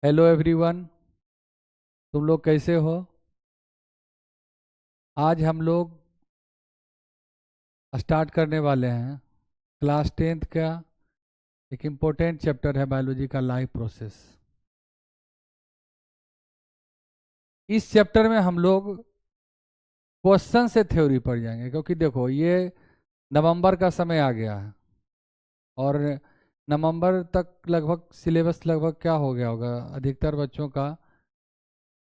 Hello everyone. तुम लोग कैसे हो? आज हम लोग स्टार्ट करने वाले हैं क्लास 10th का एक इम्पोर्टेंट चैप्टर है बायोलॉजी का, लाइफ प्रोसेस। इस चैप्टर में हम लोग क्वेश्चन से थ्योरी पढ़ जाएंगे, क्योंकि देखो ये नवंबर का समय आ गया है और नवंबर तक लगभग सिलेबस लगभग क्या हो गया होगा, अधिकतर बच्चों का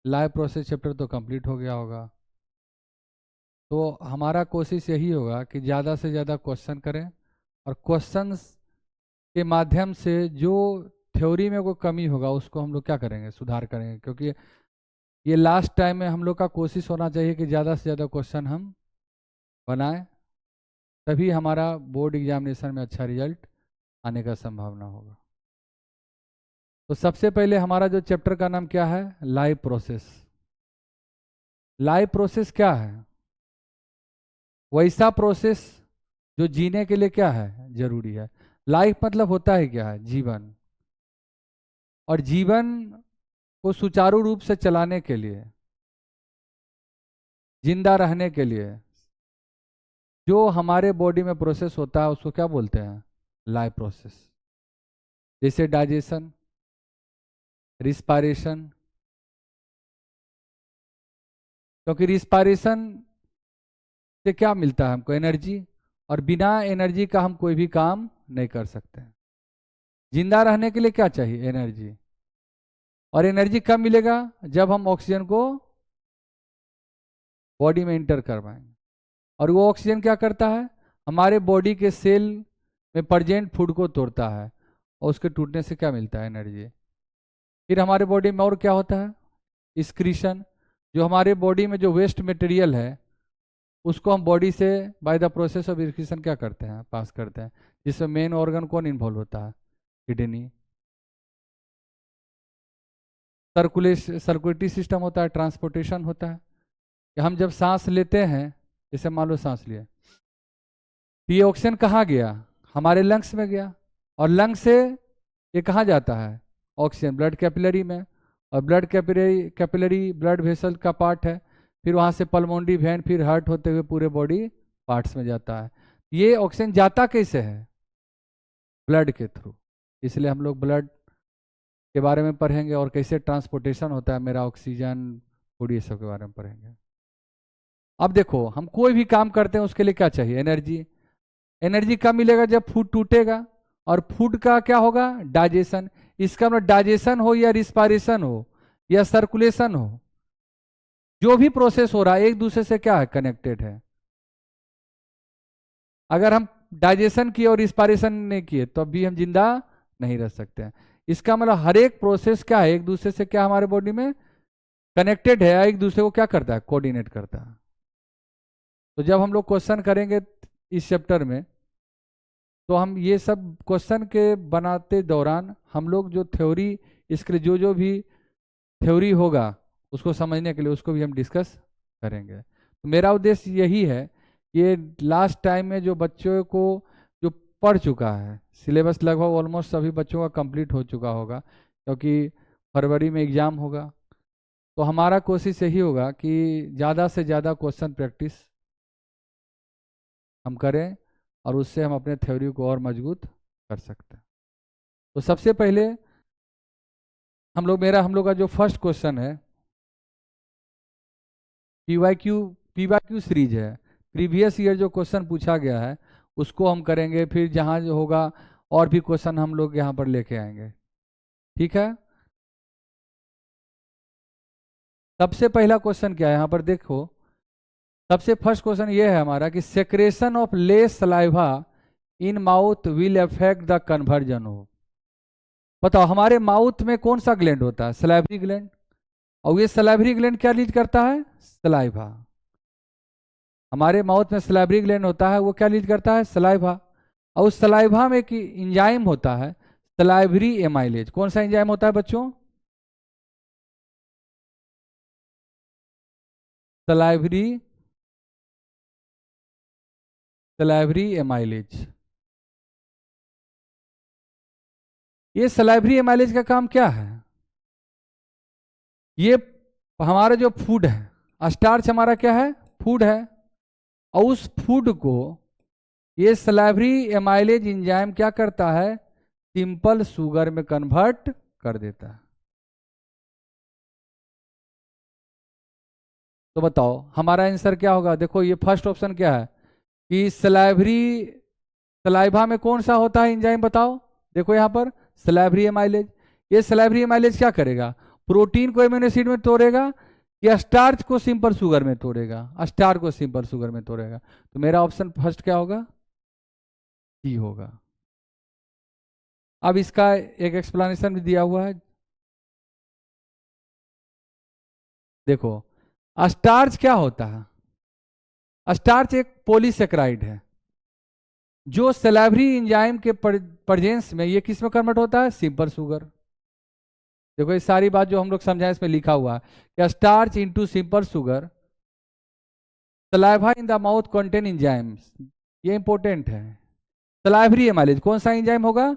लाइफ प्रोसेस चैप्टर तो कंप्लीट हो गया होगा। तो हमारा कोशिश यही होगा कि ज़्यादा से ज़्यादा क्वेश्चन करें और क्वेश्चंस के माध्यम से जो थ्योरी में कोई कमी होगा उसको हम लोग क्या करेंगे, सुधार करेंगे। क्योंकि ये लास्ट टाइम में हम लोग का कोशिश होना चाहिए कि ज़्यादा से ज़्यादा क्वेश्चन हम बनाएं, तभी हमारा बोर्ड एग्जामिनेशन में अच्छा रिजल्ट आने का संभावना होगा। तो सबसे पहले हमारा जो चैप्टर का नाम क्या है, लाइफ प्रोसेस। लाइफ प्रोसेस क्या है? वैसा प्रोसेस जो जीने के लिए क्या है, जरूरी है। लाइफ मतलब होता है क्या है, जीवन। और जीवन को सुचारू रूप से चलाने के लिए, जिंदा रहने के लिए जो हमारे बॉडी में प्रोसेस होता है उसको क्या बोलते हैं, लाइफ प्रोसेस। जैसे डाइजेशन, रिस्पायरेशन। क्योंकि रिस्पायरेशन से क्या मिलता है हमको, एनर्जी। और बिना एनर्जी का हम कोई भी काम नहीं कर सकते। जिंदा रहने के लिए क्या चाहिए, एनर्जी। और एनर्जी कब मिलेगा, जब हम ऑक्सीजन को बॉडी में इंटर करवाएंगे। और वो ऑक्सीजन क्या करता है, हमारे बॉडी के सेल में प्रेजेंट फूड को तोड़ता है और उसके टूटने से क्या मिलता है, एनर्जी। फिर हमारे बॉडी में और क्या होता है, एक्सक्रीशन। जो हमारे बॉडी में जो वेस्ट मटेरियल है उसको हम बॉडी से by the process of excretion क्या करते हैं, पास करते हैं। जिसमें मेन ऑर्गन कौन इन्वॉल्व होता है, किडनी। सर्कुलेटरी सिस्टम होता है, ट्रांसपोर्टेशन होता है। कि हम जब सांस लेते हैं, जैसे मान लो सांस लिए, तो ये ऑक्सीजन कहाँ गया, हमारे लंग्स में गया। और लंग से ये कहाँ जाता है, ऑक्सीजन ब्लड कैपिलरी में। और ब्लड कैपिलरी ब्लड वेसल का पार्ट है। फिर वहाँ से पल्मोनरी वेन, फिर हार्ट होते हुए पूरे बॉडी पार्ट्स में जाता है। ये ऑक्सीजन जाता कैसे है, ब्लड के थ्रू। इसलिए हम लोग ब्लड के बारे में पढ़ेंगे और कैसे ट्रांसपोर्टेशन होता है मेरा, ऑक्सीजन फूड, ये सब के बारे में पढ़ेंगे। अब देखो, हम कोई भी काम करते हैं उसके लिए क्या चाहिए, एनर्जी। एनर्जी कब मिलेगा, जब फूड टूटेगा। और फूड का क्या होगा, डाइजेशन। इसका मतलब डाइजेशन हो या रिस्पायरेशन हो या सर्कुलेशन हो, जो भी प्रोसेस हो रहा है एक दूसरे से क्या है, कनेक्टेड है। अगर हम डाइजेशन किए और रिस्पायरेशन नहीं किए तो भी हम जिंदा नहीं रह सकते हैं। इसका मतलब हर एक प्रोसेस क्या है, एक दूसरे से क्या हमारे बॉडी में कनेक्टेड है, एक दूसरे को क्या करता है, कोऑर्डिनेट करता है। तो जब हम लोग क्वेश्चन करेंगे इस चैप्टर में, तो हम ये सब क्वेश्चन के बनाते दौरान हम लोग जो थ्योरी, इसके लिए जो जो भी थ्योरी होगा उसको समझने के लिए उसको भी हम डिस्कस करेंगे। तो मेरा उद्देश्य यही है, ये लास्ट टाइम में जो बच्चों को जो पढ़ चुका है, सिलेबस लगभग ऑलमोस्ट सभी बच्चों का कंप्लीट हो चुका होगा, क्योंकि फरवरी में एग्ज़ाम होगा। तो हमारा कोशिश यही होगा कि ज़्यादा से ज़्यादा क्वेश्चन प्रैक्टिस हम करें और उससे हम अपने थ्योरी को और मजबूत कर सकते हैं। तो सबसे पहले हम लोग का जो फर्स्ट क्वेश्चन है, पीवाईक्यू सीरीज है। प्रीवियस ईयर जो क्वेश्चन पूछा गया है उसको हम करेंगे, फिर जहाँ जो होगा और भी क्वेश्चन हम लोग यहाँ पर लेके आएंगे। ठीक है। सबसे पहला क्वेश्चन क्या है, यहाँ पर देखो। सबसे फर्स्ट क्वेश्चन ये है हमारा कि secretion of less saliva in mouth will affect the conversion हो। बताओ, हमारे माउथ में कौन सा ग्लैंड होता है, सलाइवरी ग्लैंड। और ये सलाइवरी ग्लैंड क्या लीड करता है, सलाइवा। हमारे माउथ में सलाइवरी ग्लैंड होता है, वो क्या लीड करता है, सलाइवा। और उस सलाइवा में एक इंजाइम होता है, सलाइवरी एमाइलेज। कौन सा इंजाइम होता है बच्चों, सलाइवरी सलाइवरी एमाइलेज। ये सलाइवरी एमाइलेज का काम क्या है, ये हमारा जो फूड है, स्टार्च हमारा क्या है, फूड है, और उस फूड को ये सलाइवरी एमाइलेज एंजाइम क्या करता है, सिंपल शुगर में कन्वर्ट कर देता है। तो बताओ हमारा आंसर क्या होगा। देखो ये फर्स्ट ऑप्शन क्या है कि सलाइवा में कौन सा होता है एंजाइम, बताओ। देखो यहाँ पर सलाइवरी एमाइलेज, ये सलाइवरी एमाइलेज क्या करेगा, प्रोटीन को एमिनो एसिड में तोड़ेगा या स्टार्च को सिंपल शुगर में तोड़ेगा, स्टार्च को सिंपल शुगर में तोड़ेगा। तो मेरा ऑप्शन फर्स्ट क्या होगा, डी होगा। अब इसका एक एक्सप्लेनेशन भी दिया हुआ है, देखो स्टार्च क्या होता है, स्टार्च एक पॉलीसेकेराइड है जो सलाइवरी एंजाइम के प्रेजेंस में ये किस में कन्वर्ट होता है, सिंपल शुगर। देखो ये सारी बात जो हम लोग समझाएं इसमें लिखा हुआ है कि starch into simple sugar, saliva in the mouth contain enzymes, ये इंपॉर्टेंट है। सलाइवरी एमाइलेज कौन सा एंजाइम होगा,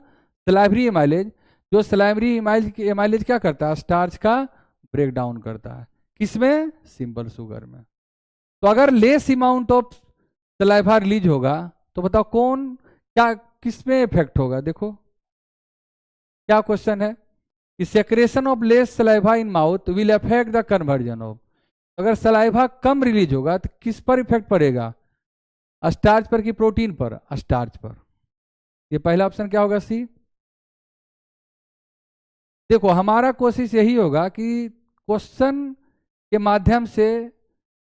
सलाइवरी एमाइलेज, जो सलाइवरी एमाइलेज क्या करता है, स्टार्च का ब्रेक डाउन करता है, किसमें, सिंपल शुगर में। तो अगर less amount of saliva release होगा तो बताओ कौन क्या किस में इफेक्ट होगा। देखो क्या क्वेश्चन है कि secretion of less saliva in mouth will affect the conversion of, अगर सलाइवा कम रिलीज होगा तो किस पर इफेक्ट पड़ेगा, स्टार्च पर कि प्रोटीन पर, स्टार्च पर। ये पहला ऑप्शन क्या होगा, सी। देखो हमारा कोशिश यही होगा कि क्वेश्चन के माध्यम से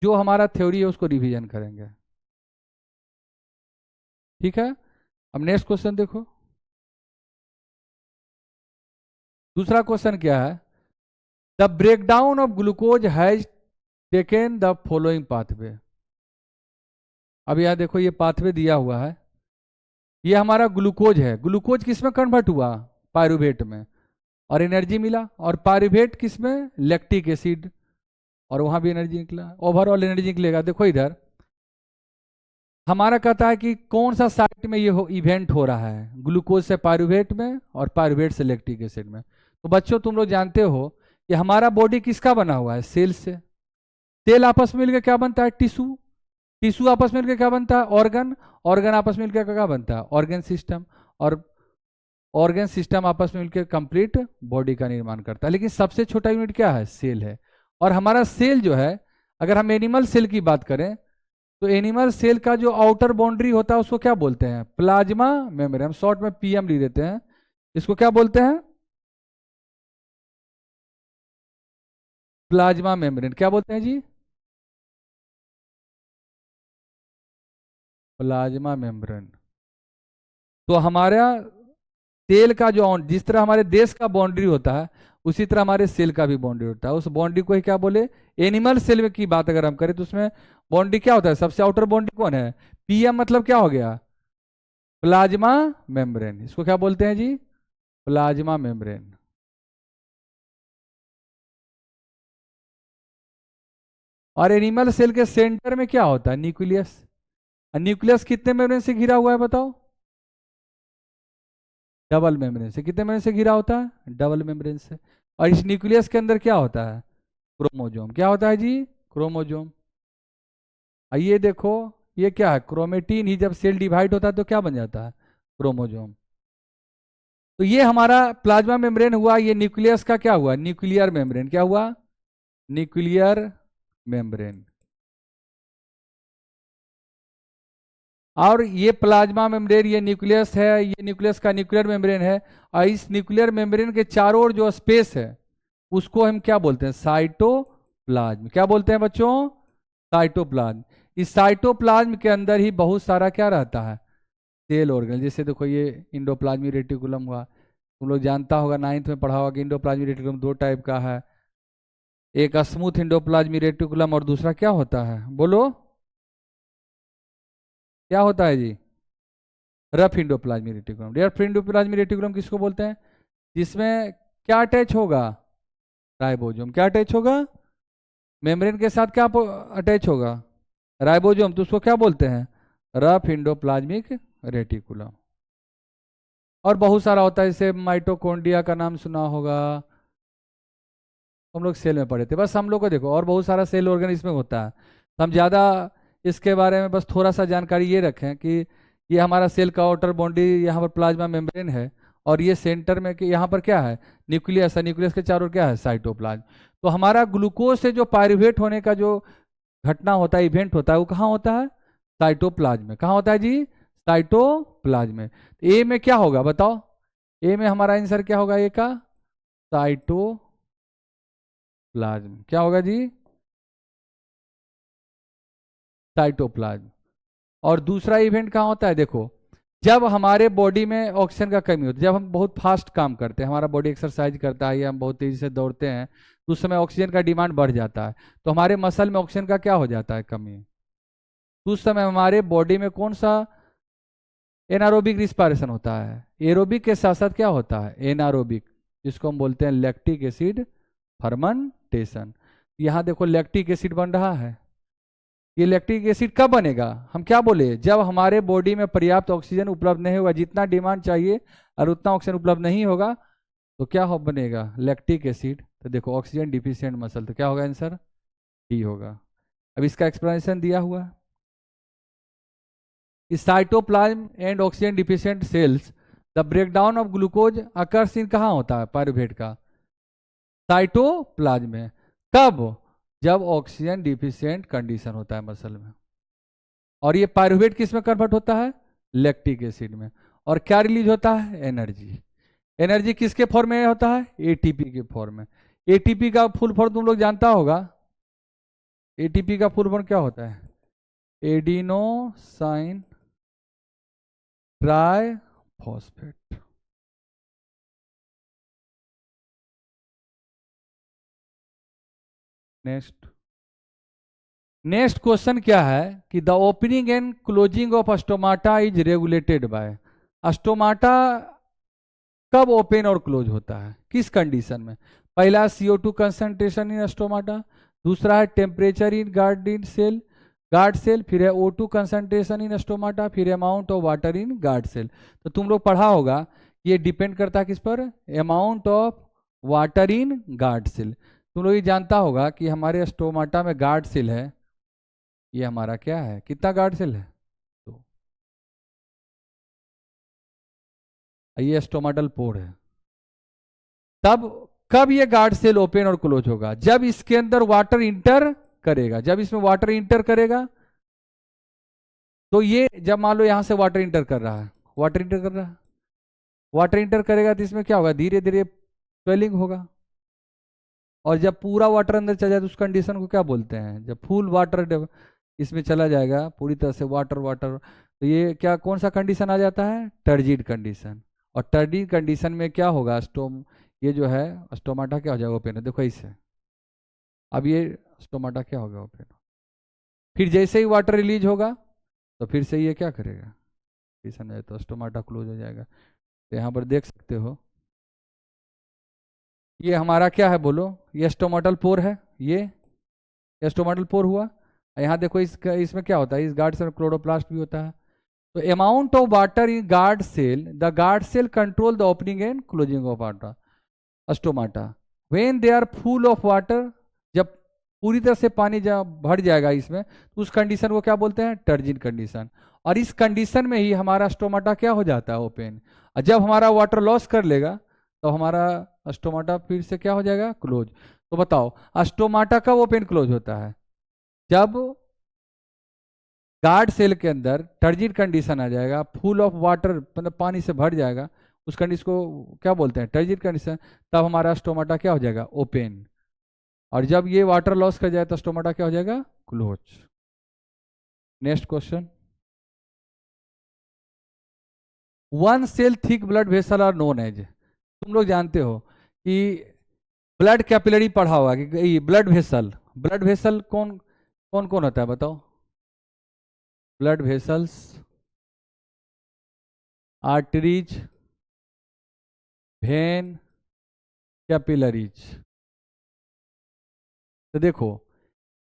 जो हमारा थ्योरी है उसको रिवीजन करेंगे, ठीक है। अब नेक्स्ट क्वेश्चन देखो, दूसरा क्वेश्चन क्या है, the breakdown of glucose has taken the following pathway. अब यह देखो ये पाथवे दिया हुआ है, ये हमारा ग्लूकोज है, ग्लूकोज किस में कन्वर्ट हुआ, पायरुवेट में, और एनर्जी मिला, और पायरुवेट किस में, लैक्टिक एसिड, और वहां भी एनर्जी निकला, ओवरऑल एनर्जी निकलेगा। देखो इधर हमारा कहता है कि कौन सा साइट में ये इवेंट हो रहा है, ग्लूकोज से पायरुवेट में और पायरुवेट से लैक्टिक एसिड में। तो बच्चों तुम लोग जानते हो कि हमारा बॉडी किसका बना हुआ है, सेल से, सेल आपस में मिलकर क्या बनता है, टिश्यू, टिश्यू आपस में मिलकर क्या बनता है, ऑर्गन, ऑर्गन आपस में मिलकर क्या बनता है, ऑर्गन सिस्टम, और ऑर्गन सिस्टम आपस में मिलकर कंप्लीट बॉडी का निर्माण करता है। लेकिन सबसे छोटा यूनिट क्या है, सेल है। और हमारा सेल जो है, अगर हम एनिमल सेल की बात करें तो एनिमल सेल का जो आउटर बाउंड्री होता है उसको क्या बोलते हैं, प्लाज्मा मेम्ब्रेन, हम शॉर्ट में पीएम लिख देते हैं, इसको क्या बोलते हैं, प्लाज्मा मेम्ब्रेन। क्या बोलते हैं जी, प्लाज्मा मेम्ब्रेन। तो हमारा सेल का जो जिस तरह हमारे देश का बाउंड्री होता है उसी तरह हमारे सेल का भी बाउंड्री होता है, उस बाउंड्री को ही क्या बोले, एनिमल सेल में की बात अगर हम करें तो उसमें बाउंड्री क्या होता है, सबसे आउटर बाउंड्री कौन है, पीएम, मतलब क्या हो गया, प्लाज्मा मेम्ब्रेन, इसको क्या बोलते हैं जी, प्लाज्मा मेम्ब्रेन। और एनिमल सेल के सेंटर में क्या होता है, न्यूक्लियस, न्यूक्लियस कितने मेम्ब्रेन से घिरा हुआ है बताओ, डबल मेम्ब्रेन से। कितने मेम्ब्रेन से घिरा होता है, डबल मेम्ब्रेन से। और इस न्यूक्लियस के अंदर क्या होता है, क्रोमोजोम, क्या होता है जी, क्रोमोजोम। ये देखो ये क्या है, क्रोमेटिन ही जब सेल डिवाइड होता है तो क्या बन जाता है, क्रोमोजोम। तो ये हमारा प्लाज्मा मेम्ब्रेन हुआ, ये न्यूक्लियस का क्या हुआ, न्यूक्लियर मेम्ब्रेन, क्या हुआ, न्यूक्लियर मेम्ब्रेन। और ये प्लाज्मा मेम्ब्रेन, ये न्यूक्लियस है, ये न्यूक्लियस का न्यूक्लियर मेम्ब्रेन है, और इस न्यूक्लियर मेम्ब्रेन के चारों ओर जो स्पेस है उसको हम क्या बोलते हैं, साइटोप्लाज्म। क्या बोलते हैं बच्चों, साइटोप्लाज्म। इस साइटोप्लाज्म के अंदर ही बहुत सारा क्या रहता है, सेल ऑर्गन। जैसे देखो ये इंडोप्लाज्मिक रेटिकुलम हुआ, तुम लोग जानता होगा, नाइन्थ में पढ़ा होगा कि इंडोप्लाज्मिक रेटिकुलम दो टाइप का है, एक स्मूथ इंडोप्लाज्मिक रेटिकुलम और दूसरा क्या होता है, बोलो क्या होता है जी, rough endoplasmic reticulum. Rough endoplasmic reticulum किसको बोलते हैं, जिसमें क्या अटैच होगा, राइबोसोम। क्या अटैच होगा, मेम्ब्रेन के साथ क्या अटैच होगा, राइबोसोम। तो उसको क्या बोलते हैं, रफ इंडोप्लाज्मिक रेटिकुलम। और बहुत सारा होता है, जैसे माइटोकॉन्ड्रिया का नाम सुना होगा, हम लोग सेल में पढ़े थे। बस हम लोग को देखो और बहुत सारा सेल ऑर्गेनिज्म में होता है, तो हम ज़्यादा इसके बारे में बस थोड़ा सा जानकारी ये रखें कि ये हमारा सेल का आउटर बाउंड्री, यहाँ पर प्लाज्मा मेम्ब्रेन है, और ये सेंटर में कि यहाँ पर क्या है, न्यूक्लियस है, न्यूक्लियस के चारों ओर क्या है, साइटोप्लाज्म। तो हमारा ग्लूकोज से जो पायरुवेट होने का जो घटना होता है, इवेंट होता है, वो कहाँ होता है, साइटोप्लाज्म में। कहाँ होता है जी, साइटोप्लाज्म में। ए में क्या होगा बताओ, ए में हमारा आंसर क्या होगा, ए का साइटोप्लाज्म क्या होगा जी, साइटोप्लाज्म। और दूसरा इवेंट कहाँ होता है, देखो जब हमारे बॉडी में ऑक्सीजन का कमी होती है, जब हम बहुत फास्ट काम करते हैं, हमारा बॉडी एक्सरसाइज करता है या हम बहुत तेजी से दौड़ते हैं, तो उस समय ऑक्सीजन का डिमांड बढ़ जाता है, तो हमारे मसल में ऑक्सीजन का क्या हो जाता है, कमी। तो उस समय हमारे बॉडी में कौन सा एनारोबिक रिस्पायरेशन होता है, एरोबिक के साथ साथ क्या होता है, एनारोबिक, जिसको हम बोलते हैं लैक्टिक एसिड फर्मेंटेशन। यहाँ देखो लैक्टिक एसिड बन रहा है, ये लैक्टिक एसिड कब बनेगा, हम क्या बोले, जब हमारे बॉडी में पर्याप्त ऑक्सीजन उपलब्ध नहीं होगा, जितना डिमांड चाहिए और उतना ऑक्सीजन उपलब्ध नहीं होगा, तो क्या हो बनेगा, लैक्टिक एसिड। तो देखो ऑक्सीजन डिफिशिएंट मसल, तो क्या होगा आंसर, डी होगा। अब इसका एक्सप्लेनेशन दिया हुआ है, cytoplasm and oxygen deficient cells, the breakdown of glucose occurs in, कहाँ होता है पायरुवेट का, साइटोप्लाज्म में। कब, जब ऑक्सीजन डिफिशिएंट कंडीशन होता है मसल में। और ये पायरुवेट किस में कन्वर्ट होता है, लैक्टिक एसिड में। और क्या रिलीज होता है, एनर्जी। एनर्जी किसके फॉर्म में होता है, एटीपी के फॉर्म में। एटीपी का फुल फॉर्म तुम लोग जानता होगा, एटीपी का फुल फॉर्म क्या होता है, एडिनोसाइन ट्राइफॉस्फेट। नेक्स्ट क्वेश्चन क्या है कि the opening and closing of stomata is regulated by, stomata कब ओपन और क्लोज होता है, किस कंडीशन में। पहला CO2 कंसंट्रेशन इन स्टोमाटा, दूसरा है टेम्परेचर इन गार्ड सेल, फिर है O2 कंसंट्रेशन इन स्टोमाटा, फिर amount of water in guard cell. तो तुम लोग पढ़ा होगा, ये डिपेंड करता है किस पर, amount of water in guard cell. तुम लोग ये जानता होगा कि हमारे स्टोमाटा में गार्ड सेल है, ये हमारा क्या है, कितना गार्ड सेल है, तो ये स्टोमाटल पोर है। तब कब ये गार्ड सेल ओपन और क्लोज होगा, जब इसके अंदर वाटर इंटर करेगा। जब इसमें वाटर इंटर करेगा, तो ये जब मान लो यहां से वाटर इंटर कर रहा है, वाटर इंटर कर रहा है, वाटर इंटर करेगा तो इसमें क्या होगा, धीरे धीरे स्वेलिंग होगा। और जब पूरा वाटर अंदर चला जाए तो उस कंडीशन को क्या बोलते हैं, जब फुल वाटर इसमें चला जाएगा पूरी तरह से वाटर वाटर, तो ये क्या कौन सा कंडीशन आ जाता है, टर्जिड कंडीशन। और टर्जिड कंडीशन में क्या होगा, ये जो है स्टोमाटा क्या हो जाएगा, ओपन है, देखो इसे, अब ये स्टोमाटा क्या होगा, ओपन। फिर जैसे ही वाटर रिलीज होगा तो फिर से ये क्या करेगा, कंडीशन है, तो स्टोमाटा क्लोज हो जाएगा। तो यहाँ पर देख सकते हो, ये हमारा क्या है बोलो, ये स्टोमाटल पोर है, ये स्टोमाटल पोर हुआ। यहाँ देखो इसमें क्या होता है, इस गार्ड सेल क्लोरोप्लास्ट भी होता है। तो amount of water in guard cell, the guard cell control the opening and closing of water stomata when they are full of water. जब पूरी तरह से पानी जब भर जाएगा इसमें, तो उस कंडीशन को क्या बोलते हैं, टर्जिड कंडीशन। और इस कंडीशन में ही हमारा स्टोमाटा क्या हो जाता है, ओपन। और जब हमारा वाटर लॉस कर लेगा तो हमारा स्टोमाटा फिर से क्या हो जाएगा, क्लोज। तो बताओ स्टोमाटा कब ओपन क्लोज होता है, जब गार्ड सेल के अंदर टर्जिड कंडीशन आ जाएगा, फुल ऑफ वाटर मतलब पानी से भर जाएगा, उस कंडीशन को क्या बोलते हैं, टर्जिड कंडीशन। तब हमारा स्टोमाटा क्या हो जाएगा, ओपन। और जब ये वाटर लॉस कर जाए तो स्टोमाटा क्या हो जाएगा, close. Next question, one cell thick blood vessel are known as, तुम लोग जानते हो कि ब्लड कैपिलरी पढ़ा होगा कि ब्लड वेसल, ब्लड वेसल कौन कौन कौन होता है बताओ, blood vessels, arteries, when, capillaries. तो देखो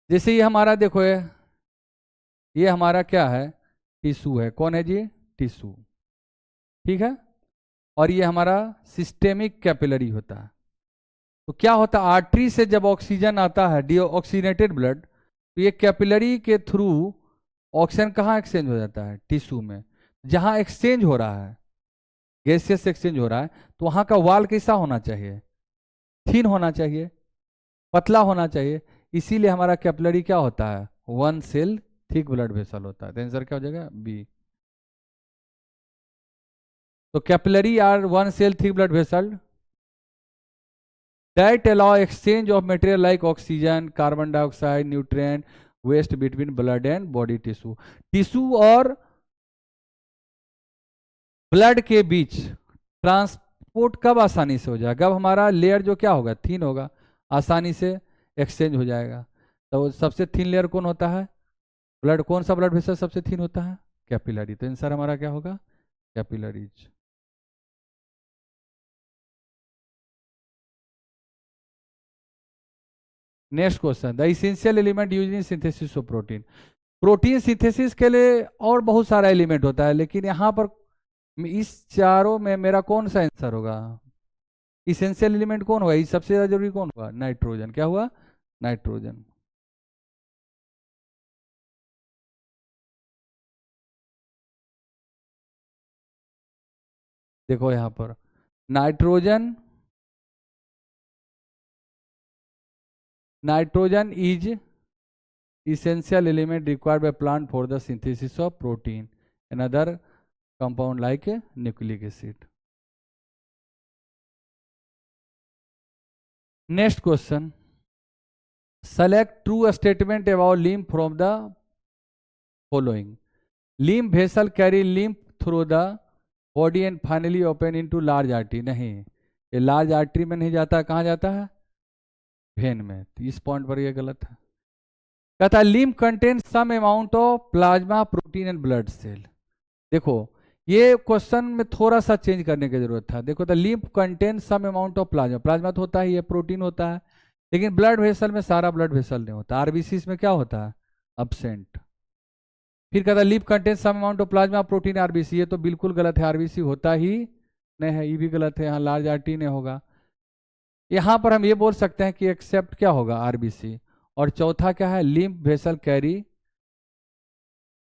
जैसे ये हमारा देखो ये हमारा क्या है, टिश्यू है, कौन है जी, टिश्यू, ठीक है। और ये हमारा सिस्टेमिक कैपिलरी होता है, तो क्या होता है, आर्टरी से जब ऑक्सीजन आता है, डीऑक्सीनेटेड ब्लड, तो ये कैपिलरी के थ्रू ऑक्सीजन कहाँ एक्सचेंज हो जाता है, टिश्यू में। जहाँ एक्सचेंज हो रहा है, गैसियस एक्सचेंज हो रहा है, तो वहाँ का वाल कैसा होना चाहिए, थिन होना चाहिए, पतला होना चाहिए। इसीलिए हमारा कैपिलरी क्या होता है, one cell thick blood vessel होता है। तो आंसर क्या हो जाएगा, बी। तो capillary are one cell thick blood vessel that allow exchange of material like oxygen, carbon dioxide, nutrient, waste between blood and body tissue. Tissue और blood के बीच transport कब आसानी से हो जाएगा, जब हमारा लेयर जो क्या होगा, थिन होगा, आसानी से एक्सचेंज हो जाएगा। तो सबसे थिन लेयर कौन होता है, ब्लड। कौन सा ब्लड वेसल सबसे थिन होता है, कैपिलरी। तो आंसर हमारा क्या होगा, capillaries. Next question, the essential element use in synthesis of protein. Protein synthesis के लिए और बहुत सारा एलिमेंट होता है, लेकिन यहाँ पर इस चारों में मेरा कौन सा आंसर होगा, इसेंशियल एलिमेंट कौन होगा, सबसे ज्यादा जरूरी कौन होगा, नाइट्रोजन। क्या हुआ, नाइट्रोजन। देखो यहाँ पर nitrogen, nitrogen is essential element required by plant for the synthesis of protein and other compound like nucleic acid. Next question, select true statement about lymph from the following. Lymph vessel carry lymph through the body and finally open into large artery. नहीं, ये large artery में नहीं जाता, कहाँ जाता है, when में। तो इस पॉइंट पर ये गलत है। कहता है lymph contain some amount of plasma protein and blood cell. देखो ये क्वेश्चन में थोड़ा सा चेंज करने की जरूरत था। देखो तो lymph contain some amount of plasma, plasma तो होता है, ये प्रोटीन होता है, लेकिन ब्लड वेसल में सारा ब्लड वेसल नहीं होता, आरबीसी में क्या होता है, अब्सेंट। फिर कहता है lymph contain some amount of plasma protein RBC, ये तो बिल्कुल गलत है, आरबीसी होता ही नहीं है, ये भी गलत है, यहाँ लार्ज आर्टरी नहीं होगा। यहाँ पर हम ये बोल सकते हैं कि एक्सेप्ट क्या होगा, आरबीसी। और चौथा क्या है, lymph vessel carry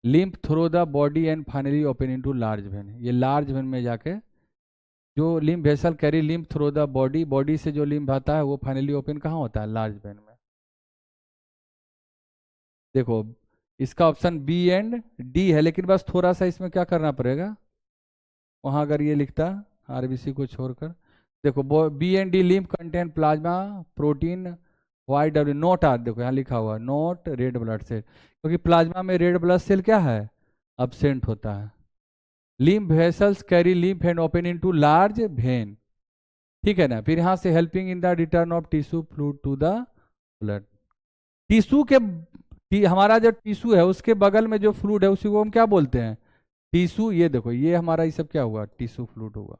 lymph through the body and finally open into large when. ये लार्ज वेन में जाके जो lymph vessel carry lymph through the body, body से जो लिम्फ आता है वो फाइनली ओपन कहाँ होता है, लार्ज वेन में। देखो इसका ऑप्शन बी एंड डी है, लेकिन बस थोड़ा सा इसमें क्या करना पड़ेगा, वहाँ अगर ये लिखता आरबीसी को छोड़कर, देखो B and D lymph contain plasma protein Y W not R, देखो यहाँ लिखा हुआ नोट रेड ब्लड सेल, क्योंकि प्लाज्मा में रेड ब्लड सेल क्या है, अब्सेंट होता है। Lymph vessels carry lymph and open into large vein, ठीक है ना। फिर यहाँ से helping in the return of tissue fluid to the blood. Tissue के हमारा जो टिश्यू है उसके बगल में जो फ्लूइड है उसी को हम क्या बोलते हैं, टिश्यू। ये देखो ये हमारा ये सब क्या हुआ, टिश्यू फ्लूइड हुआ।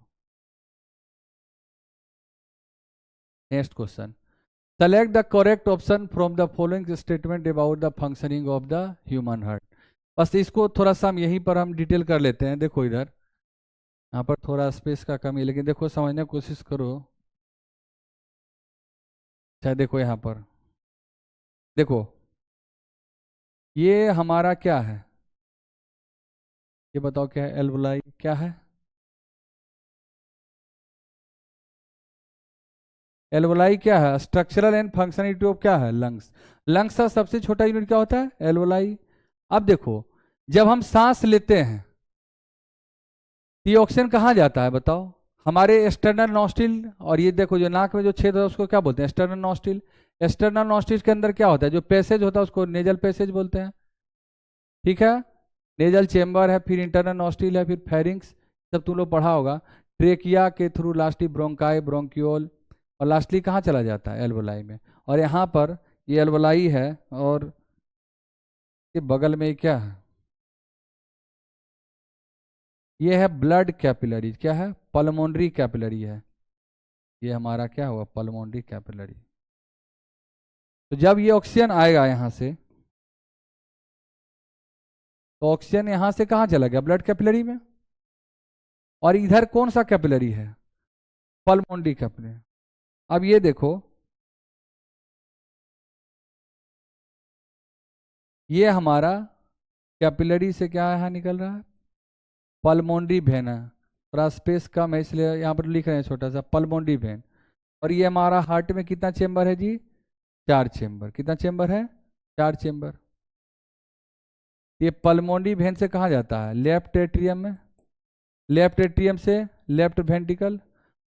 Next question, select the correct option from the following statement about the functioning of the human heart। बस इसको थोड़ा सा हम यहीं पर हम डिटेल कर लेते हैं। देखो इधर यहाँ पर थोड़ा स्पेस का कमी है, लेकिन देखो समझने की कोशिश करो। अच्छा देखो यहाँ पर, देखो ये हमारा क्या है, ये बताओ क्या है, एल्वुलाई क्या है, एल्वुलाई क्या है, स्ट्रक्चरल एंड फंक्शनलिटी ऑफ क्या है, लंग्स। लंग्स का सबसे छोटा यूनिट क्या होता है, एल्वुलाई। अब देखो जब हम सांस लेते हैं ये ऑक्सीजन कहाँ जाता है बताओ, हमारे एक्सटर्नल नॉस्ट्रिल, और ये देखो जो नाक में जो छेद होता है उसको क्या बोलते हैं, एक्सटर्नल नॉस्ट्रिल। एक्सटर्नल नॉस्ट्रिल के अंदर क्या होता है, जो पैसेज होता है उसको नेजल पैसेज बोलते हैं, ठीक है। नेजल चेम्बर है, फिर इंटरनल नॉस्ट्रिल है, फिर फेरिंग्स, सब तुम लोग पढ़ा होगा। ट्रेकिया के थ्रू लास्टली ब्रोंकाई ब्रोंक्यूल, और लास्टली कहाँ चला जाता है, एल्वोलाई में। और यहाँ पर ये एल्वोलाई है, और ये बगल में क्या है, ये है ब्लड कैपिलरी, क्या है, पल्मोनरी कैपिलरी है। ये हमारा क्या हुआ, पल्मोनरी कैपिलरी। तो जब ये ऑक्सीजन आएगा यहाँ से, तो ऑक्सीजन यहाँ से कहाँ चला गया, ब्लड कैपिलरी में। और इधर कौन सा कैपिलरी है, पल्मोनरी कैपिलरी। अब ये देखो, ये हमारा कैपिलरी से क्या यहाँ निकल रहा है, पल्मोनरी वेन है। थोड़ा स्पेस कम है इसलिए यहाँ पर लिख रहे हैं छोटा सा पल्मोनरी वेन। और ये हमारा हार्ट में कितना चेम्बर है जी, 4 चेम्बर। कितना चेम्बर है, 4 चेम्बर। ये पल्मोनरी वेन से कहाँ जाता है, लेफ्ट एट्रियम में। लेफ्ट एट्रियम से लेफ्ट वेंट्रिकल,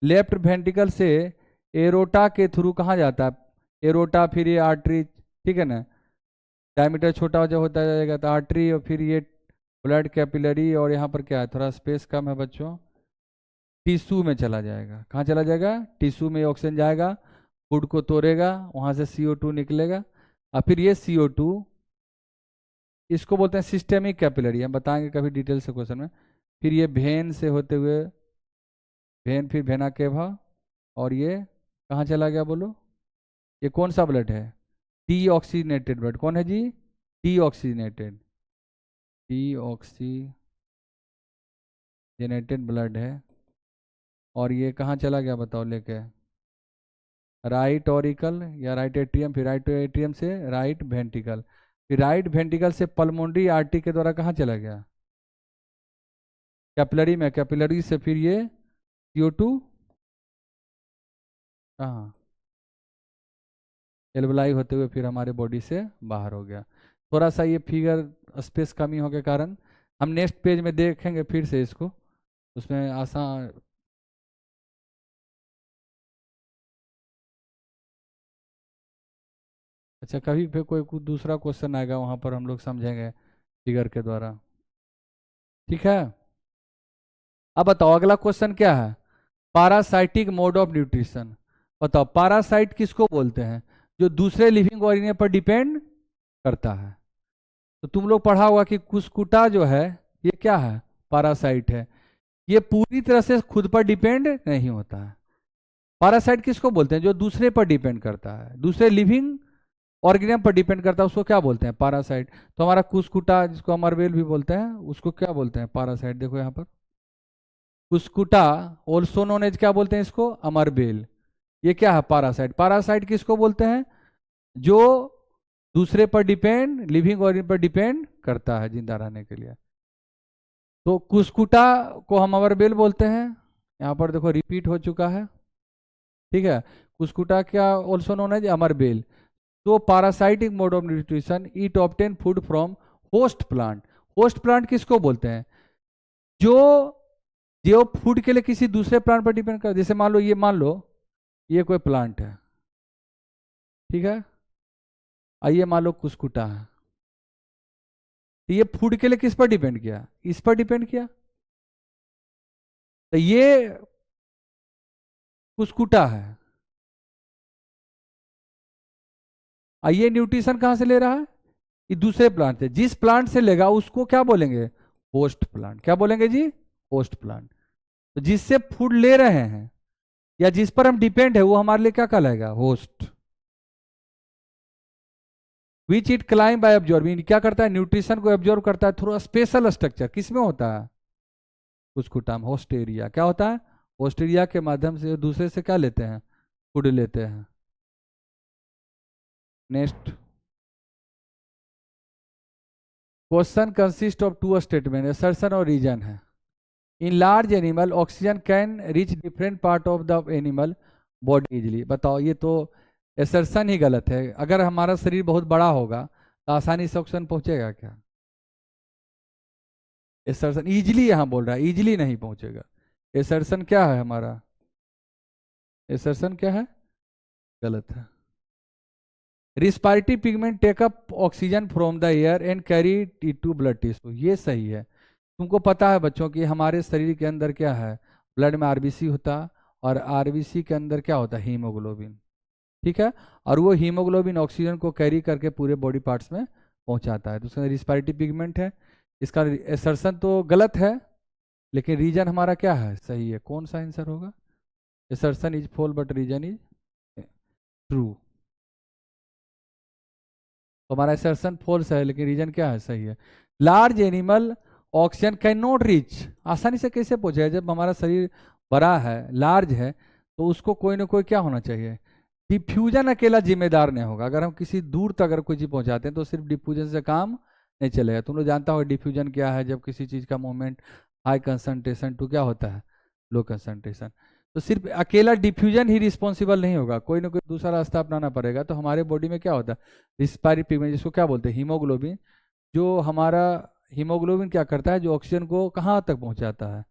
लेफ्ट वेंट्रिकल से एरोटा के थ्रू कहाँ जाता है, एरोटा, फिर ये आर्टरी, ठीक है ना। डायमीटर छोटा जो होता जाएगा तो आर्टरी, और फिर ये ब्लड कैपिलरी, और यहाँ पर क्या है, थोड़ा स्पेस कम है बच्चों, टिश्यू में चला जाएगा। कहाँ चला जाएगा, टिश्यू में ऑक्सीजन जाएगा, फूड को तोड़ेगा, वहाँ से CO2 निकलेगा, और फिर ये CO2, इसको बोलते हैं सिस्टेमिक कैपिलरी, हम बताएंगे कभी डिटेल से क्वेश्चन में। फिर ये भेन से होते हुए भेन, फिर भेना केवा, और ये कहाँ चला गया बोलो, ये कौन सा ब्लड है, डीऑक्सीनेटेड ब्लड। कौन है जी, डीऑक्सीनेटेड, डीऑक्सीजेनेटेड ब्लड है। और ये कहाँ चला गया बताओ लेके, राइट ऑरिकल या राइट एट्रियम, फिर राइट एट्रियम से राइट वेंट्रिकल, फिर राइट वेंट्रिकल से पल्मोनरी आर्टरी के द्वारा कहाँ चला गया, कैपिलरी में। कैपिलरी से फिर ये CO2 कहाँ, एल्वलाई होते हुए फिर हमारे बॉडी से बाहर हो गया। थोड़ा सा ये फिगर स्पेस कमी होने के कारण हम नेक्स्ट पेज में देखेंगे फिर से इसको, उसमें आसान। अच्छा, कभी फिर कोई कुछ दूसरा क्वेश्चन आएगा वहाँ पर हम लोग समझेंगे फिगर के द्वारा, ठीक है। अब बताओ अगला क्वेश्चन क्या है, पारासाइटिक मोड ऑफ न्यूट्रिशन। बताओ पारासाइट किसको बोलते हैं, जो दूसरे लिविंग ऑर्गेनिज्म पर डिपेंड करता है। तो तुम लोग पढ़ा होगा कि कुस्कुटा जो है ये क्या है, पारासाइट है। ये पूरी तरह से खुद पर डिपेंड नहीं होता है। पारासाइट किसको बोलते हैं, जो दूसरे पर डिपेंड करता है, दूसरे लिविंग ऑर्गेनिज्म पर डिपेंड करता है, उसको क्या बोलते हैं, पारासाइट। तो हमारा कुस्कुटा, जिसको अमरबेल भी बोलते हैं, उसको क्या बोलते हैं, पारासाइट। देखो यहाँ पर कुस्कुटा, ऑल्सो नोन एज क्या बोलते हैं इसको, अमरबेल। ये क्या है, पारासाइट। पारासाइट किसको बोलते हैं, जो दूसरे पर डिपेंड, लिविंग ऑर्गेनिज्म पर डिपेंड करता है जिंदा रहने के लिए। तो कुस्कुटा को हम अमरबेल बोलते हैं। यहाँ पर देखो रिपीट हो चुका है, ठीक है। कुस्कुटा क्या, ऑल्सो नोन एज अमरबेल। तो parasitic mode of nutrition, it obtain food from host plant. Host plant किसको बोलते हैं, जो जो फूड के लिए किसी दूसरे प्लांट पर डिपेंड कर। जैसे मान लो ये कोई प्लांट है, ठीक है, आइए मान लो कुस्कुटा है, तो ये फूड के लिए किस पर डिपेंड किया, इस पर डिपेंड किया। तो ये कुस्कुटा है, ये न्यूट्रिशन कहां से ले रहा है, ये दूसरे प्लांट से। जिस प्लांट से लेगा उसको क्या बोलेंगे, होस्ट प्लांट। क्या बोलेंगे जी, होस्ट प्लांट। तो जिससे फूड ले रहे हैं या जिस पर हम डिपेंड है वो हमारे लिए क्या कहलाएगा, host. Which it climb by absorbing, क्या करता है, न्यूट्रिशन को ऑब्जॉर्व करता है थोड़ा स्पेशल स्ट्रक्चर। किसमें होता है, उसको टर्म होस्टेरिया। क्या होता है, होस्टेरिया के माध्यम से दूसरे से क्या लेते हैं, फूड लेते हैं। Next question consist of 2 statement, assertion और रीजन है। In large animal oxygen can reach different part of the animal body easily. बताओ ये तो असर्शन ही गलत है। अगर हमारा शरीर बहुत बड़ा होगा तो आसानी से ऑक्सीजन पहुंचेगा क्या, असर्शन इजिली यहाँ बोल रहा है, इजिली नहीं पहुंचेगा। असर्शन क्या है हमारा, असर्शन क्या है, गलत है। Respiratory pigment take up oxygen from the air and carry it to blood tissue, ये सही है। तुमको पता है बच्चों कि हमारे शरीर के अंदर क्या है, ब्लड में आरबीसी होता है, और आरबीसी के अंदर क्या होता है, हीमोग्लोबिन, ठीक है। और वो हीमोग्लोबिन ऑक्सीजन को कैरी करके पूरे बॉडी पार्ट्स में पहुंचाता है। दूसरा रिस्पायरेटरी पिगमेंट है, इसका एसर्शन तो गलत है, लेकिन रीजन हमारा क्या है, सही है। कौन सा आंसर होगा, assertion is false but reason is true. तो हमारा एसर्शन फॉल्स है लेकिन रीजन क्या है, सही है। Large animal oxygen can not reach, आसानी से कैसे पहुंचेगा, जब हमारा शरीर बड़ा है, लार्ज है, तो उसको कोई ना कोई क्या होना चाहिए, डिफ्यूजन अकेला जिम्मेदार नहीं होगा। अगर हम किसी दूर तक अगर कोई चीज़ पहुंचाते हैं तो सिर्फ डिफ्यूजन से काम नहीं चलेगा। तुम लोग जानता हो डिफ्यूजन क्या है, जब किसी चीज़ का मूवमेंट हाई कंसंट्रेशन टू क्या होता है, लो कंसंट्रेशन। तो सिर्फ अकेला डिफ्यूजन ही रिस्पॉन्सिबल नहीं होगा, कोई ना कोई दूसरा रास्ता अपनाना पड़ेगा। तो हमारे बॉडी में क्या होता है, रिस्पायरेटरी पिगमेंट, जिसको क्या बोलते हैं, हीमोग्लोबिन। जो हमारा हीमोग्लोबिन क्या करता है, जो ऑक्सीजन को कहाँ तक पहुँचाता है,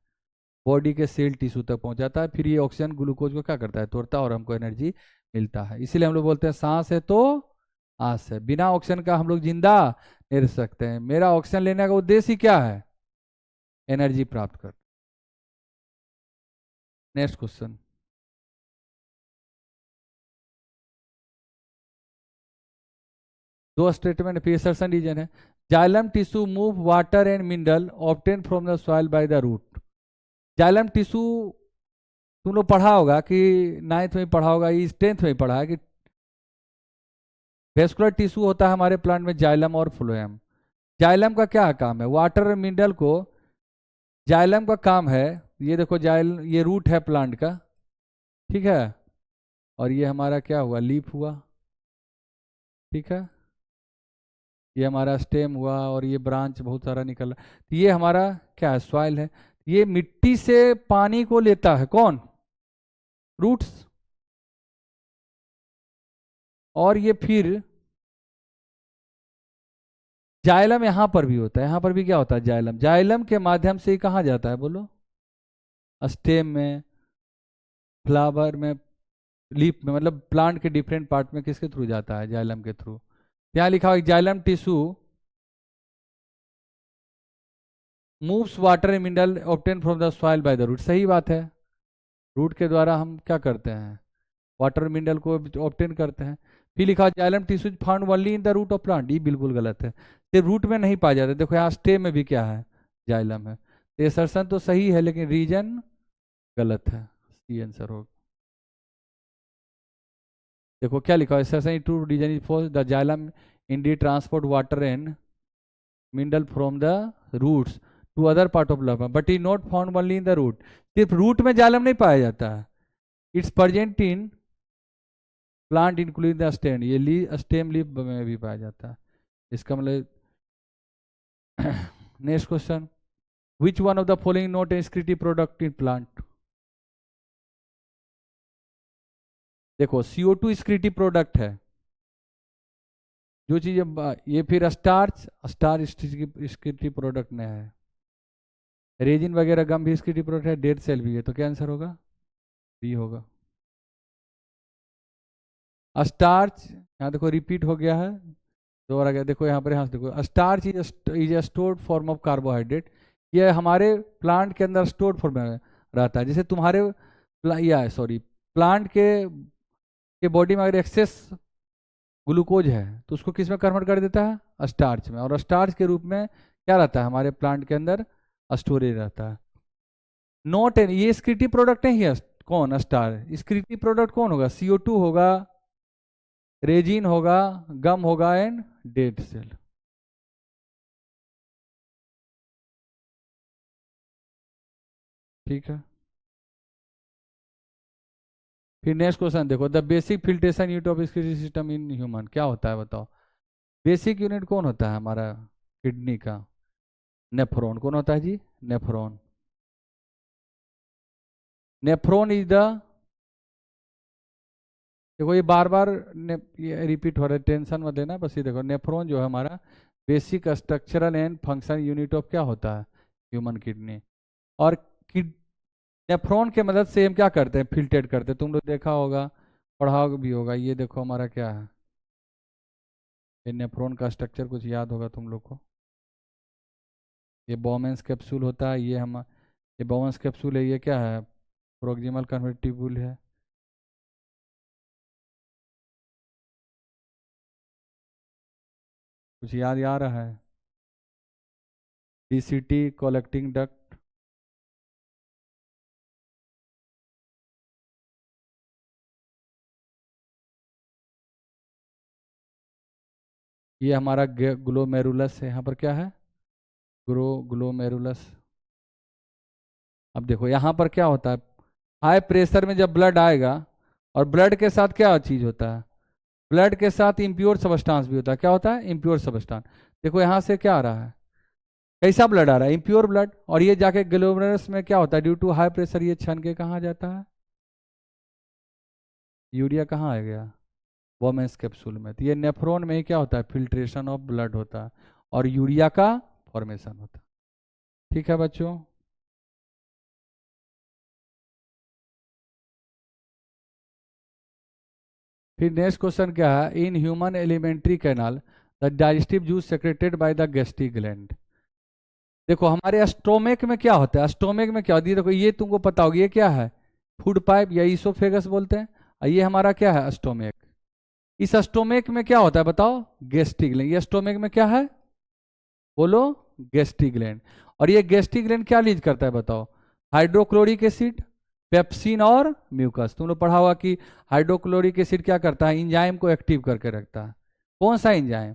बॉडी के सेल टिश्यू तक पहुंचाता है। फिर ये ऑक्सीजन ग्लूकोज को क्या करता है, तोड़ता है और हमको एनर्जी मिलता है। इसीलिए हम लोग बोलते हैं सांस है तो आस है, बिना ऑक्सीजन का हम लोग जिंदा नहीं रह सकते हैं। मेरा ऑक्सीजन लेने का उद्देश्य ही क्या है, एनर्जी प्राप्त कर। Next question. दो स्टेटमेंट फिर असर्शन रीजन है। Xylem tissue move water and mineral obtain from the soil by the root. Xylem tissue तुम लोग पढ़ा होगा कि नाइन्थ में पढ़ा होगा, इस टेंथ में पढ़ा है कि वेस्कुलर टिश्यू होता है हमारे प्लांट में जाइलम और फ्लोएम। जाइलम का क्या काम है, वाटर मिनरल को, जाइलम का काम है, ये देखो जाइल, ये रूट है प्लांट का, ठीक है, और ये हमारा क्या हुआ, लीफ हुआ, ठीक है, ये हमारा स्टेम हुआ और ये ब्रांच बहुत सारा निकला। तो ये हमारा क्या है, सॉइल है। ये मिट्टी से पानी को लेता है कौन, रूट्स, और ये फिर जाइलम यहाँ पर भी होता है, यहाँ पर भी क्या होता है, जाइलम, जाइलम के माध्यम से ही कहाँ जाता है बोलो, स्टेम में, फ्लावर में, लीफ में, मतलब प्लांट के डिफरेंट पार्ट में किसके थ्रू जाता है, जाइलम के थ्रू। यहाँ लिखा हुआ xylem tissue moves water and mineral obtain from the soil by the root, सही बात है। रूट के द्वारा हम क्या करते हैं, वाटर मिनरल को ऑब्टेन करते हैं। फिर लिखा xylem tissue found only in the root of plant, ये बिल्कुल गलत है, ये रूट में नहीं पाया जाता। देखो यहाँ स्टेम में भी क्या है, जाइलम है। तो ये असर्शन तो सही है लेकिन रीजन गलत है, सी आंसर होगा। देखो क्या लिखा है, assertion to reason is for the xylem indeed transport water and mineral from the roots to other part of plant but is not found only in the root. सिर्फ root में xylem नहीं पाया जाता है, its present in plant including the stem, ये stem leaf में भी पाया जाता है, इसका मतलब। Next question, which one of the following not a excretive product in plant. देखो CO2 एक्सक्रीटिव प्रोडक्ट है, जो चीज ये फिर स्टार्च, स्टार्च एक्सक्रीटिव प्रोडक्ट नहीं है, रेजिन वगैरह गम भी एक्सक्रीटिव प्रोडक्ट है, डेड सेल भी है, तो क्या आंसर होगा, बी होगा। स्टार्च यहाँ देखो रिपीट हो गया है, दोबारा गया, देखो यहाँ पर, यहाँ से देखो, starch is a stored form of carbohydrate. ये हमारे प्लांट के अंदर स्टोर्ड फॉर्म में रहता है। जैसे तुम्हारे या सॉरी, प्लांट के बॉडी में अगर एक्सेस ग्लूकोज है तो उसको किस में कन्वर्ट कर देता है, स्टार्च में, और स्टार्च के रूप में क्या रहता है हमारे प्लांट के अंदर, स्टोरेज रहता है। नॉट एन, ये स्क्रीटिव प्रोडक्ट नहीं है, कौन, स्टार, स्क्रीटिव प्रोडक्ट कौन होगा, CO2 होगा, रेजिन होगा, गम होगा एंड डेड सेल। ठीक है, फिर नेक्स्ट क्वेश्चन देखो, the basic filtration unit of excretory system in human क्या होता है बताओ। बेसिक यूनिट कौन होता है हमारा किडनी का, नेफ्रॉन, कौन होता है जी, नेफ्रॉन। नेफ्रॉन इज द, देखो ये बार बार ये रिपीट हो रहा है, टेंशन मत लेना, बस ये देखो, नेफ्रॉन जो है हमारा basic structural and function unit of क्या होता है, ह्यूमन किडनी। और नेफ्रॉन के मदद से हम क्या करते हैं, फिल्ट्रेट करते हैं, तुम लोग देखा होगा, पढ़ा भी होगा। ये देखो हमारा क्या है, ये नेफ्रॉन का स्ट्रक्चर कुछ याद होगा तुम लोग को, ये बोमेंस कैप्सूल होता है, ये बोमेंस कैप्सूल है, ये क्या है, प्रोक्सिमल कन्वर्टिबल है। कुछ याद आ रहा है, DCT कलेक्टिंग डक्ट, ये हमारा ग्लोमेरुलस है, यहाँ पर क्या है, ग्लोमेरुलस। अब देखो यहाँ पर क्या होता है, हाई प्रेशर में जब ब्लड आएगा, और ब्लड के साथ क्या चीज़ होता है, ब्लड के साथ इम्प्योर सबस्टांस भी होता है। क्या होता है? Impure substance. देखो यहाँ से क्या आ रहा है, कैसा ब्लड आ रहा है? Impure blood. और ये जाके ग्लोमेरुलस में क्या होता है, ड्यू टू हाई प्रेशर ये छन के कहाँ जाता है, यूरिया कहाँ आ गया, वोमेंस कैप्सूल में। तो ये नेफ्रॉन में ही क्या होता है, फिल्ट्रेशन ऑफ ब्लड होता है और यूरिया का फॉर्मेशन होता है। ठीक है बच्चों। फिर नेक्स्ट क्वेश्चन क्या है, in human alimentary canal the digestive juice secreted by the gastric gland. देखो हमारे स्टोमेक में क्या होता है, स्टोमेक में क्या होती है, देखो ये तुमको पता होगा, ये क्या है, फूड पाइप या ईसोफेगस बोलते हैं, और ये हमारा क्या है, स्टोमेक। इस स्टोमेक में क्या होता है बताओ, गैस्ट्रिक ग्लैंड। ये स्टोमेक में क्या है, बोलो, गैस्ट्रिक ग्लैंड। और ये गैस्ट्रिक ग्लैंड क्या लीज करता है बताओ, हाइड्रोक्लोरिक एसिड, पेप्सिन और म्यूकस। तुम लोग पढ़ा होगा कि हाइड्रोक्लोरिक एसिड क्या करता है, इंजाइम को एक्टिव करके रखता है। कौन सा इंजाइम,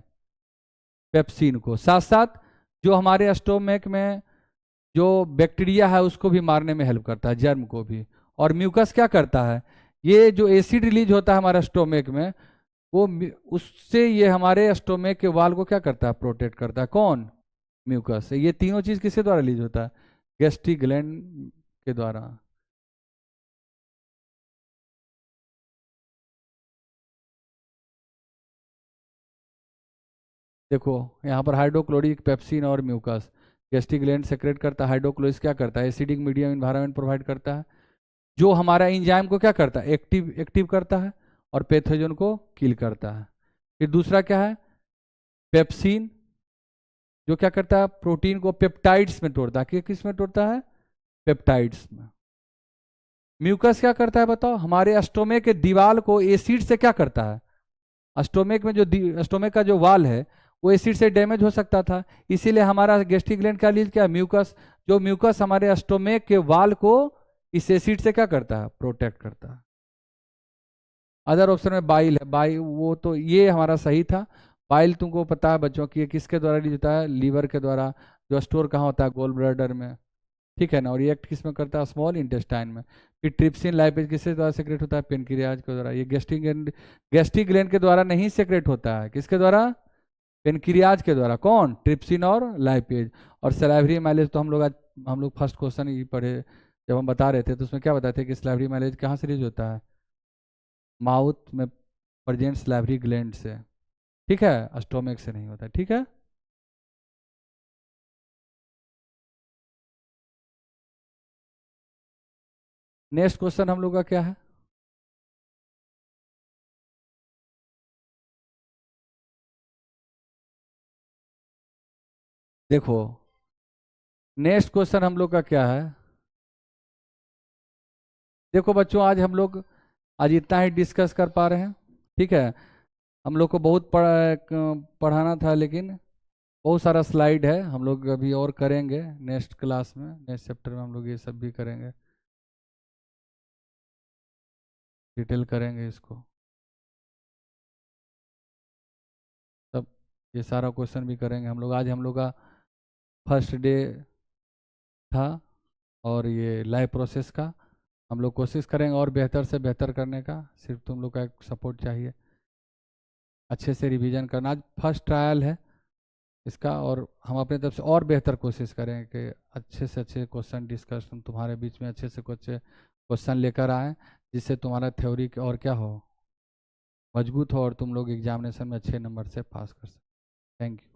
पेप्सिन को। साथ साथ जो हमारे स्टोमेक में जो बैक्टीरिया है उसको भी मारने में हेल्प करता है, जर्म को भी। और म्यूकस क्या करता है, ये जो एसिड रिलीज होता है हमारे स्टोमेक में, वो उससे ये हमारे स्टोमेक के वाल को क्या करता है, प्रोटेक्ट करता है। कौन, म्यूकस। ये तीनों चीज किसके द्वारा रिलीज होता है, गैस्ट्रिक ग्लैंड के द्वारा। देखो यहाँ पर हाइड्रोक्लोरिक, पेप्सिन और म्यूकस, गैस्ट्रिक ग्लैंड सेक्रेट करता है। हाइड्रोक्लोरिक क्या करता है, एसिडिक मीडियम इन्वायरमेंट प्रोवाइड करता है, जो हमारा इंजाइम को क्या करता है, एक्टिव एक्टिव करता है और पैथोजन को किल करता है। फिर दूसरा क्या है, पेप्सिन, जो क्या करता है, प्रोटीन को पेप्टाइड्स में तोड़ता है। किस में तोड़ता है, पेप्टाइड्स में। म्यूकस क्या करता है बताओ, हमारे स्टोमेक के दीवार को एसिड से क्या करता है, स्टोमेक में जो स्टोमेक का जो वाल है वो एसिड से डैमेज हो सकता था, इसीलिए हमारा गैस्ट्रिक ग्लैंड का लीज क्या, म्यूकस। जो म्यूकस हमारे स्टोमेक के वाल को इस एसिड से क्या करता है, प्रोटेक्ट करता है। अदर ऑप्शन में बाइल है, बाइल वो तो ये हमारा सही था। बाइल तुमको पता है बच्चों की ये किसके द्वारा रिलीज होता है, लीवर के द्वारा, जो स्टोर कहाँ होता है, गोल ब्लैडर में। ठीक है ना। और रिएक्ट किस में करता है, स्मॉल इंटेस्टाइन में। फिर ट्रिप्सिन लाइपेज किसके द्वारा सेक्रेट होता है, पेनक्रियाज के द्वारा। ये गैस्ट्रिक ग्लैंड के द्वारा नहीं सेक्रेट होता है, किसके द्वारा, पेनक्रियाज के द्वारा। कौन, ट्रिप्सिन और लाइपेज। और सलाइवरी माइलेज तो हम लोग फर्स्ट क्वेश्चन ही पढ़े जब हम बता रहे थे, तो उसमें क्या बताते थे कि सलाइवरी माइलेज कहाँ से रिलीज होता है, माउथ में प्रेजेंट सलाइवरी ग्लैंड से। ठीक है, स्टोमक से नहीं होता। ठीक है। नेक्स्ट क्वेश्चन हम लोग का क्या है, देखो नेक्स्ट क्वेश्चन हम लोग का क्या है। देखो बच्चों आज हम लोग आज इतना ही डिस्कस कर पा रहे हैं। ठीक है। हम लोग को बहुत पढ़ाना था, लेकिन बहुत सारा स्लाइड है, हम लोग अभी और करेंगे नेक्स्ट क्लास में, नेक्स्ट चैप्टर में हम लोग ये सब भी करेंगे, डिटेल करेंगे इसको सब। ये सारा क्वेश्चन भी करेंगे हम लोग। आज हम लोग का फर्स्ट डे था और ये लाइव प्रोसेस का हम लोग कोशिश करेंगे और बेहतर से बेहतर करने का। सिर्फ तुम लोग का एक सपोर्ट चाहिए, अच्छे से रिवीजन करना। आज फर्स्ट ट्रायल है इसका, और हम अपने तरफ से और बेहतर कोशिश करें कि अच्छे से अच्छे क्वेश्चन डिस्कशन तुम्हारे बीच में अच्छे से कुछ क्वेश्चन लेकर आए, जिससे तुम्हारा थ्योरी और क्या हो, मजबूत हो और तुम लोग एग्जामिनेशन में अच्छे नंबर से पास कर सको। Thank you.